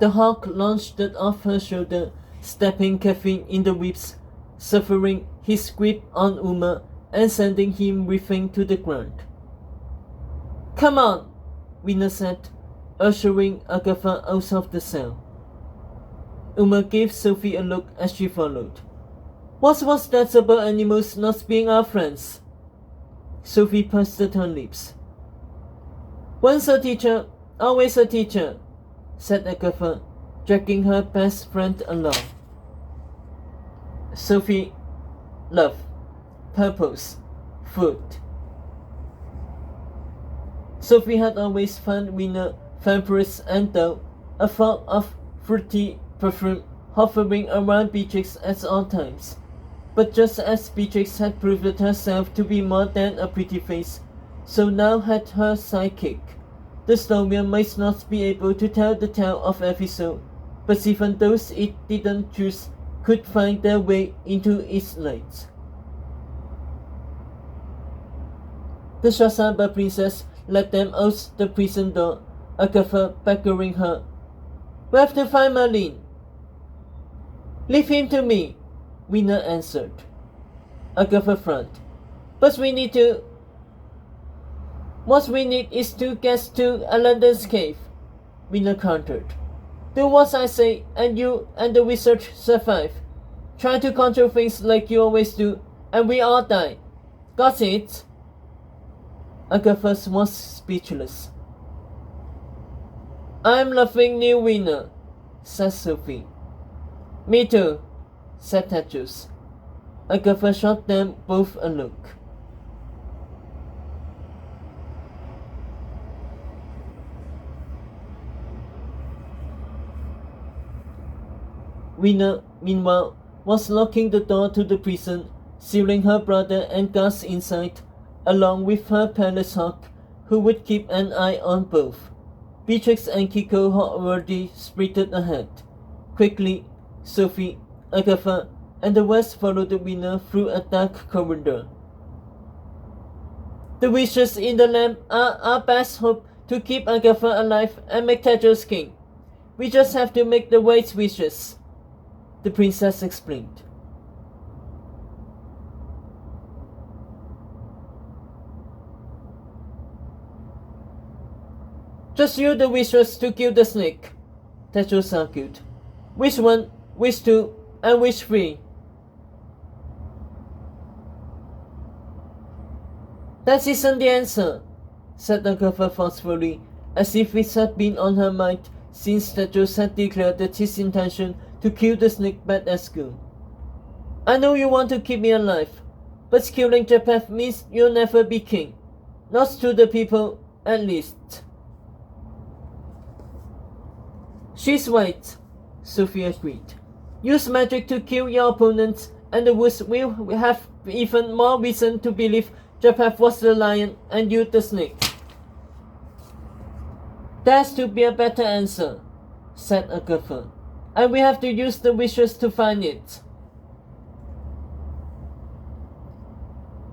The hawk launched off her shoulder, stepping Kevin in the ribs, severing his grip on Uma and sending him riffing to the ground. "Come on," Winner said, ushering Agatha out of the cell. Uma gave Sophie a look as she followed. "What was that about animals not being our friends?" Sophie pursed her lips. "Once a teacher, always a teacher," said Agatha, dragging her best friend along. Sophie, love, purpose, food. Sophie had always found Winner vaporous and dull, a thought of fruity perfume hovering around Beatrix at all times. But just as Beatrix had proved herself to be more than a pretty face, so now had her sidekick. The story might not be able to tell the tale of every soul, but even those it didn't choose could find their way into its light. The Shasamba princess led them out the prison door, Agatha beckoning her. "We have to find Merlin." "Leave him to me," Winner answered. Agatha frowned. "But we need to... What we need is to get to Alanda's cave," Winner countered. "Do what I say, and you and the wizard survive. Try to control things like you always do, and we all die. Got it?" Agatha was speechless. "I'm loving new Winner," said Sophie. "Me too," said Tetris. Agatha shot them both a look. Winner, meanwhile, was locking the door to the prison, sealing her brother and guards inside, along with her palace hawk, who would keep an eye on both. Beatrix and Kiko had already sprinted ahead. Quickly, Sophie, Agatha, and the rest followed the Winner through a dark corridor. "The wishes in the lamp are our best hope to keep Agatha alive and make Tedros king. We just have to make the right wishes," the princess explained. "Just you the wishes to kill the snake," Tedros argued. "Wish 1, wish 2, and wish 3. "That isn't the answer," said Agatha forcefully, as if it had been on her mind since Tedros had declared that his intention to kill the snake back at school. "I know you want to keep me alive, but killing Japheth means you'll never be king. Not to the people, at least." "She's right," Sophie agreed. "Use magic to kill your opponents, and the woods will have even more reason to believe Japheth was the lion and you the snake." "There has to be a better answer," said Agatha, "and we have to use the wishes to find it."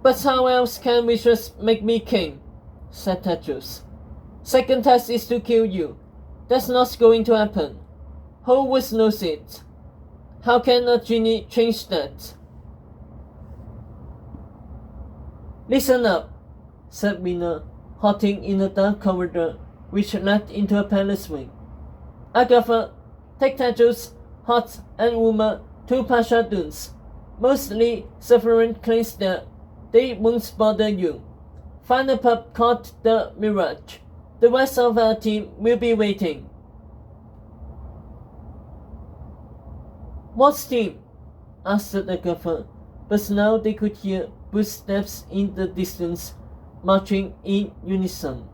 "But how else can wishes make me king?" said Tedros. "Second test is to kill you. That's not going to happen. Whole woods knows it. How can a genie change that?" "Listen up," said Winner, halting in a dark corridor which led into a palace wing. "Agatha, take Tedros, Hot, and Uma to Pasha Dunes. Mostly Sovereign claims there. They won't bother you. Find a pub called the Mirage. The rest of our team will be waiting." "What team?" asked Agatha, but now they could hear footsteps in the distance, marching in unison.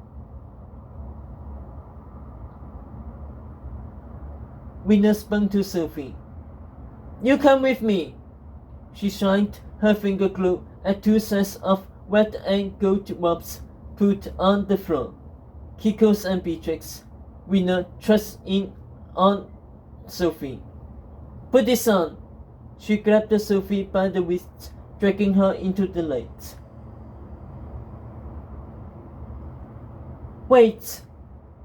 Winner spun to Sophie. "You come with me." She shined her finger glue at 2 sets of red and gold robes put on the floor. Kiko's and Beatrix. Winner thrust in on Sophie. "Put this on." She grabbed Sophie by the wrist, dragging her into the light. "Wait,"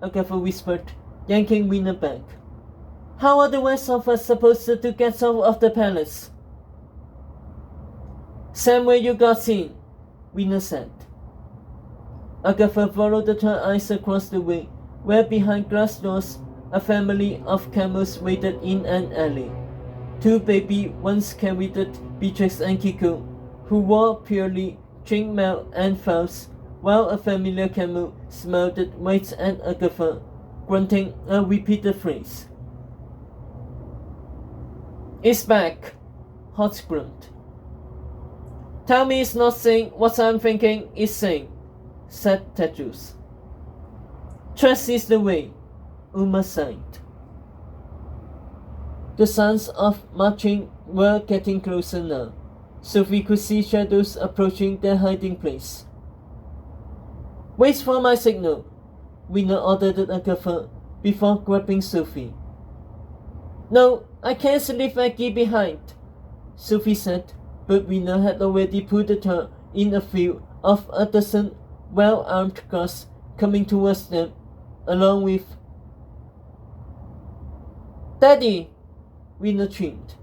Agatha whispered, yanking Winner back. How are the rest of us supposed to get out of the palace? Same way you got in, Rena said. Agatha followed her eyes across the way, where behind glass doors a family of camels waited in an alley. Two baby ones carried Beatrix and Kiko, who wore purely trimmed male and fowls, while a familiar camel smiled right at Agatha, grunting a repeated phrase. It's back, Hot grunted. Tell me it's not saying what I'm thinking it's saying, said Tedros. Trust is the way, Uma sighed. The sounds of marching were getting closer now. Sophie could see shadows approaching their hiding place. Wait for my signal, Rena ordered Agatha before grabbing Sophie. No, I can't leave Maggie behind, Sophie said, but Rena had already put her in a field of a dozen well-armed guards coming towards them, along with Daddy, Rena screamed.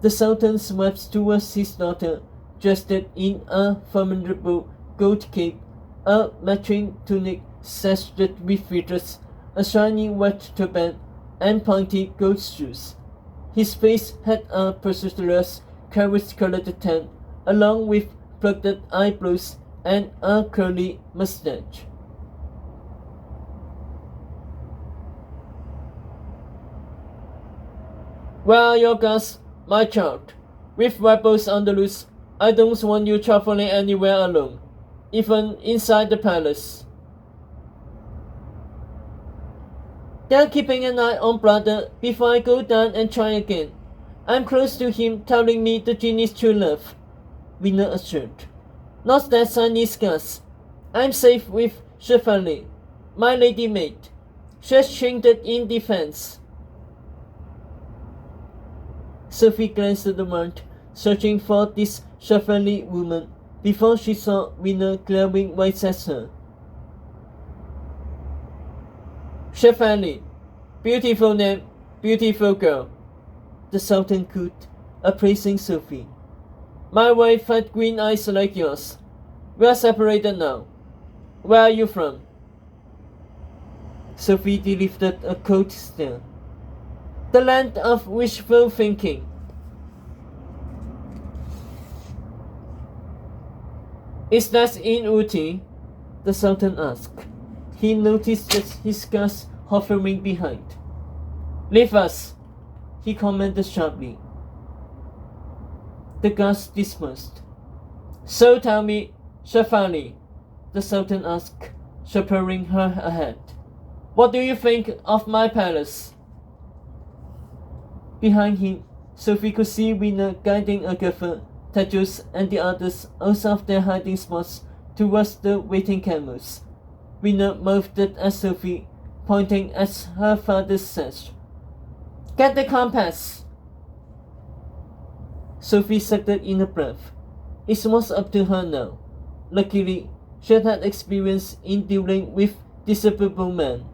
The Sultan swept towards his daughter, dressed in a formidable gold cape, a matching tunic sashed with feathers, a shiny white turban, and pointy gold shoes. His face had a preposterous carrot-colored tan, along with plucked eyebrows and a curly mustache. Where are your guns, my child? With rebels on the loose, I don't want you traveling anywhere alone, even inside the palace. They're keeping an eye on brother before I go down and try again. I'm close to him telling me the genie's true love, Rena assured. Not that I need scars. I'm safe with Chevalier, my lady maid. She's trained in defense. Sophie glanced around, searching for this Chevalier woman, before she saw Rena glaring right at her. Chevalier, beautiful name, beautiful girl, the Sultan cooed, appraising Sophie. My wife had green eyes like yours. We are separated now. Where are you from? Sophie delivered a cold stare. The land of wishful thinking. Is that in Uti? The Sultan asked. He noticed his guards hovering behind. Leave us, he commanded sharply. The guards dispersed. So tell me, Chevalier, the Sultan asked, shepherding her ahead. What do you think of my palace? Behind him, Sophie could see Rena guiding Agatha, Tedros, and the others out of their hiding spots towards the waiting camels. Rena mouthed at Sophie, pointing at her father's sash. Get the compass! Sophie sucked in a breath. It was up to her now. Luckily, she had experience in dealing with disabled men.